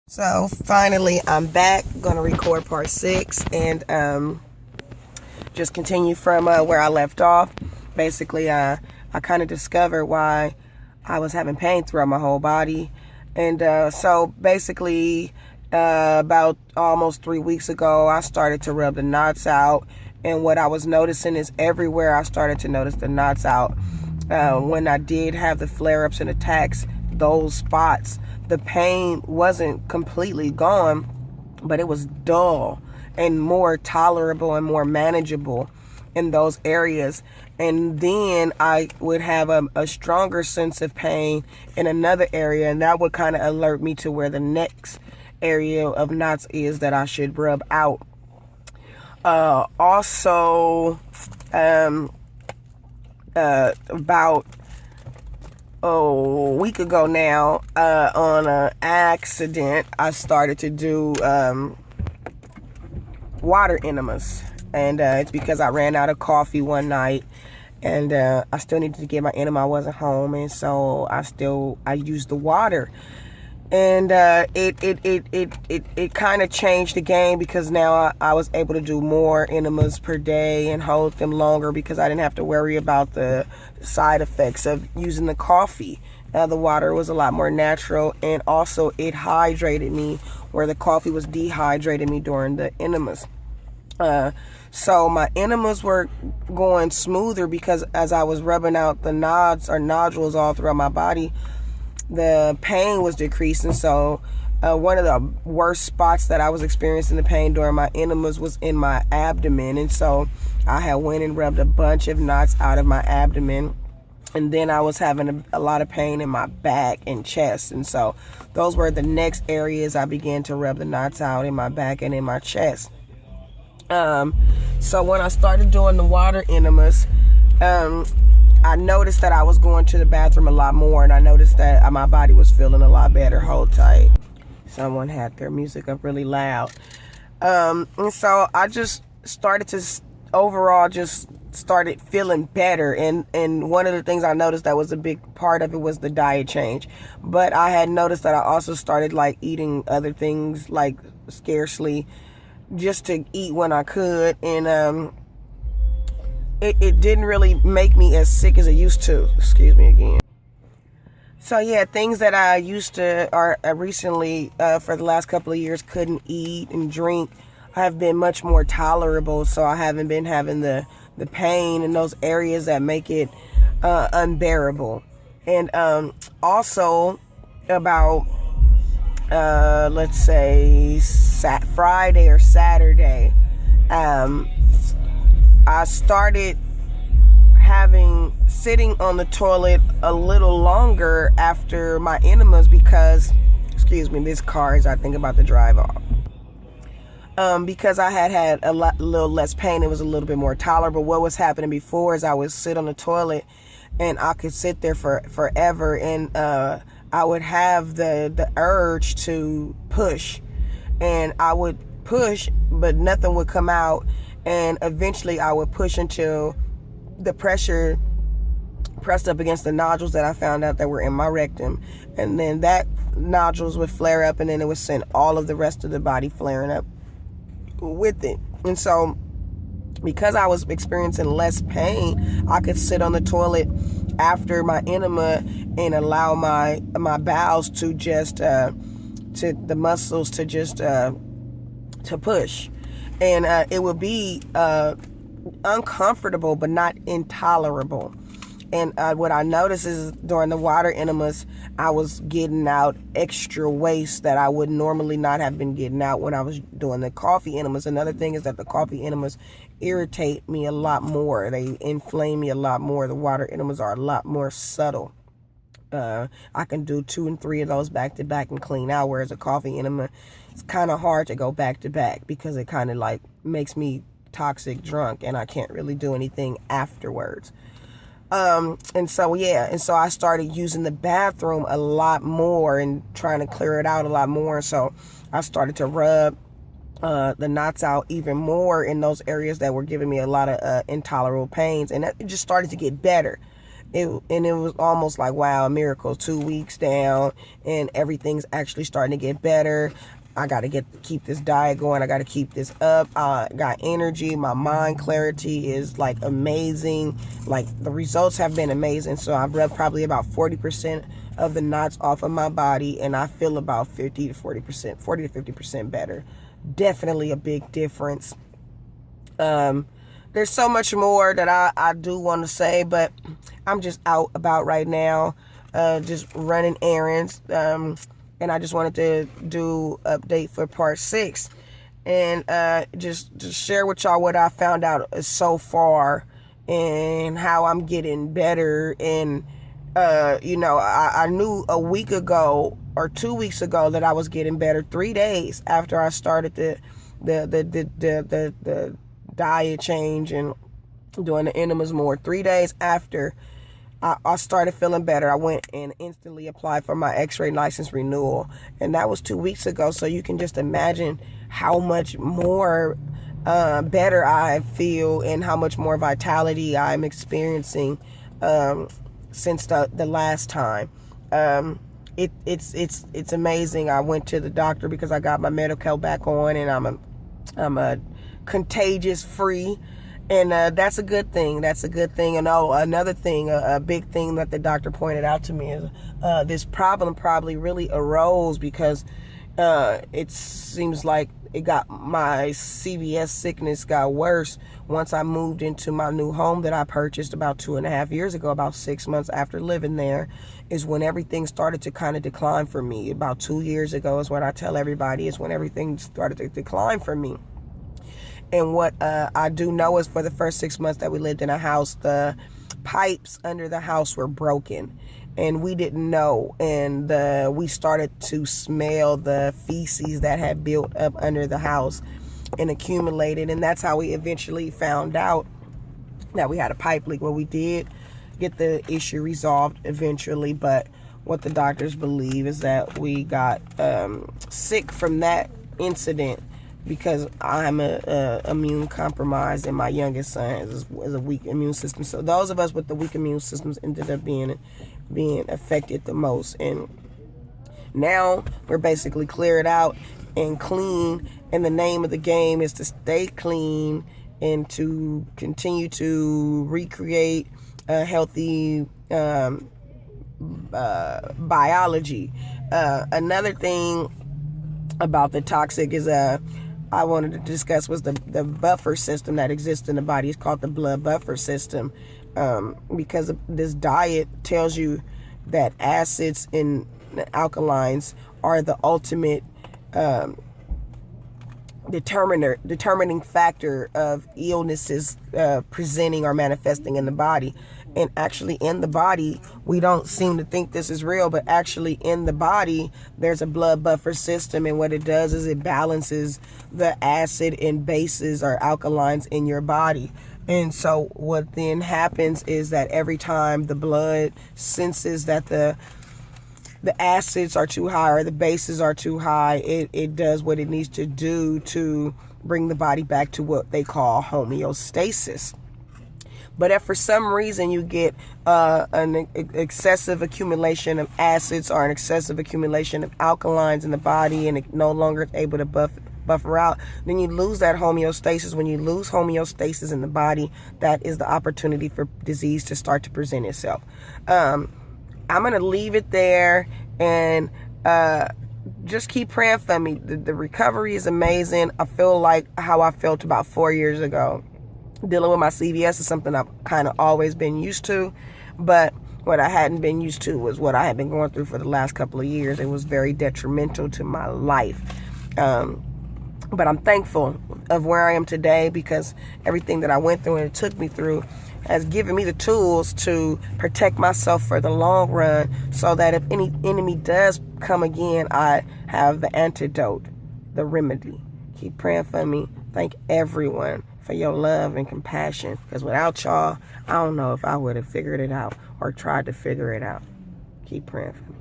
So finally, I'm back. Gonna record part 6 and just continue from where I left off. Basically, I kind of discovered why I was having pain throughout my whole body, and so basically, about almost 3 weeks ago, I started to rub the knots out. And what I was noticing is everywhere I started to notice the knots out. When I did have the flare-ups and attacks, those spots, the pain wasn't completely gone, but it was dull and more tolerable and more manageable in those areas. And then I would have a stronger sense of pain in another area, and that would kind of alert me to where the next area of knots is that I should rub out. Also, about a week ago now, on an accident, I started to do water enemas, and it's because I ran out of coffee one night, and I still needed to get my enema. I wasn't home, and so I used the water, and it kind of changed the game, because now I was able to do more enemas per day and hold them longer, because I didn't have to worry about the side effects of using the coffee. The water was a lot more natural, and also it hydrated me where the coffee was dehydrating me during the enemas. So my enemas were going smoother, because as I was rubbing out the nods or nodules all throughout my body, the pain was decreasing. So one of the worst spots that I was experiencing the pain during my enemas was in my abdomen, and so I had went and rubbed a bunch of knots out of my abdomen, and then I was having a lot of pain in my back and chest, and so those were the next areas I began to rub the knots out, in my back and in my chest. So when I started doing the water enemas, I noticed that I was going to the bathroom a lot more, and I noticed that my body was feeling a lot better. Hold tight. Someone had their music up really loud. And so I just started to overall just started feeling better. And one of the things I noticed that was a big part of it was the diet change. But I had noticed that I also started like eating other things, like scarcely, just to eat when I could. And it didn't really make me as sick as it used to. Excuse me again. So yeah, things that I used to, or recently, for the last couple of years, couldn't eat and drink, have been much more tolerable. So I haven't been having the pain in those areas that make it unbearable. And also about, let's say, Friday or Saturday, I started sitting on the toilet a little longer after my enemas, because, excuse me, this car as I think about to drive off. Because I had a little less pain, it was a little bit more tolerable. What was happening before is I would sit on the toilet and I could sit there forever, and I would have the urge to push, and I would push, but nothing would come out. And eventually I would push until the pressure pressed up against the nodules that I found out that were in my rectum. And then that nodules would flare up, and then it would send all of the rest of the body flaring up with it. And so because I was experiencing less pain, I could sit on the toilet after my enema and allow my bowels to just, to the muscles to just, to push. And it would be uncomfortable, but not intolerable. And what I noticed is during the water enemas, I was getting out extra waste that I would normally not have been getting out when I was doing the coffee enemas. Another thing is that the coffee enemas irritate me a lot more. They inflame me a lot more. The water enemas are a lot more subtle. I can do 2 and 3 of those back to back and clean out, whereas a coffee enema, it's kind of hard to go back to back, because it kind of like makes me toxic drunk, and I can't really do anything afterwards. And so I started using the bathroom a lot more and trying to clear it out a lot more. So I started to rub the knots out even more in those areas that were giving me a lot of intolerable pains, and it just started to get better. And it was almost like, wow, a miracle. 2 weeks down and everything's actually starting to get better. I got to keep this diet going. I got to keep this up. I got energy. My mind clarity is like amazing. Like the results have been amazing. So I've rubbed probably about 40% of the knots off of my body, and I feel about 50 to 40%, 40 to 50% better. Definitely a big difference. There's so much more that I do want to say, but I'm just out about right now, just running errands. And I just wanted to do update for part 6 and just share with y'all what I found out so far and how I'm getting better. And I knew a week ago or 2 weeks ago that I was getting better. 3 days after I started the diet change and doing the enemas more. 3 days after I started feeling better, I went and instantly applied for my x-ray license renewal, and that was 2 weeks ago. So you can just imagine how much more better I feel and how much more vitality I'm experiencing since the last time. It's amazing. I went to the doctor because I got my medical back on, and I'm a contagious free. And that's a good thing. That's a good thing. And another thing, a big thing that the doctor pointed out to me is this problem probably really arose because it seems like my CVS sickness got worse once I moved into my new home that I purchased about 2.5 years ago. About 6 months after living there is when everything started to kind of decline for me. About 2 years ago is what I tell everybody, is when everything started to decline for me. And what I do know is for the first 6 months that we lived in a house, the pipes under the house were broken. And we didn't know. And we started to smell the feces that had built up under the house and accumulated. And that's how we eventually found out that we had a pipe leak. Well, we did get the issue resolved eventually. But what the doctors believe is that we got sick from that incident, because I'm immune compromised and my youngest son is a weak immune system. So those of us with the weak immune systems ended up being affected the most. And now we're basically cleared out and clean. And the name of the game is to stay clean and to continue to recreate a healthy biology. Another thing about the toxic is I wanted to discuss was the buffer system that exists in the body. It's called the blood buffer system, because this diet tells you that acids and alkalines are the ultimate determining factor of illnesses presenting or manifesting in the body. And actually in the body, we don't seem to think this is real, but actually in the body, there's a blood buffer system. And what it does is it balances the acid and bases or alkalines in your body. And so what then happens is that every time the blood senses that the acids are too high or the bases are too high, it does what it needs to do to bring the body back to what they call homeostasis. But if for some reason you get an excessive accumulation of acids or an excessive accumulation of alkalines in the body, and it no longer is able to buffer out, then you lose that homeostasis. When you lose homeostasis in the body, that is the opportunity for disease to start to present itself. I'm going to leave it there, and just keep praying for me. The recovery is amazing. I feel like how I felt about 4 years ago. Dealing with my CVS is something I've kind of always been used to, but what I hadn't been used to was what I had been going through for the last couple of years. It was very detrimental to my life. But I'm thankful of where I am today, because everything that I went through and it took me through has given me the tools to protect myself for the long run, so that if any enemy does come again, I have the antidote, the remedy. Keep praying for me. Thank everyone for your love and compassion, because without y'all, I don't know if I would have figured it out or tried to figure it out. Keep praying for me.